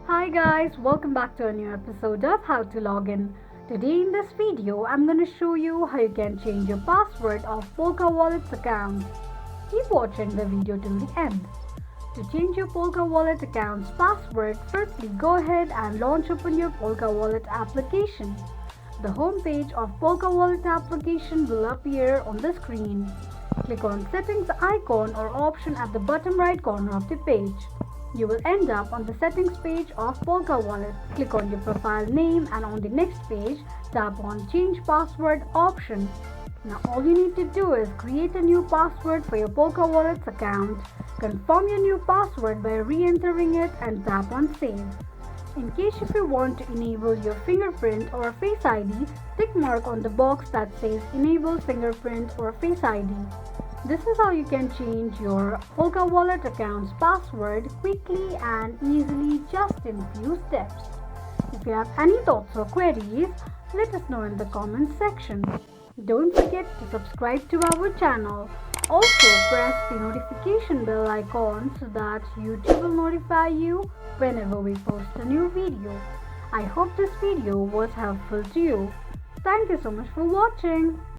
Hi guys, welcome back to a new episode of How to Log In. Today in this video, I'm going to show you how you can change your password of Polkawallet's account. Keep watching the video till the end. To change your Polkawallet account's password, firstly go ahead and launch open your Polkawallet application. The home page of Polkawallet application will appear on the screen. Click on Settings icon or option at the bottom right corner of the page. You will end up on the settings page of Polkawallet. Click on your profile name and on the next page, tap on Change Password option. Now all you need to do is create a new password for your Polkawallet's account. Confirm your new password by re-entering it and tap on Save. In case if you want to enable your fingerprint or Face ID, tick mark on the box that says Enable Fingerprint or Face ID. This is how you can change your Polkawallet account's password quickly and easily just in few steps. If you have any thoughts or queries, let us know in the comments section. Don't forget to subscribe to our channel. Also press the notification bell icon so that YouTube will notify you whenever we post a new video. I hope this video was helpful to you. Thank you so much for watching.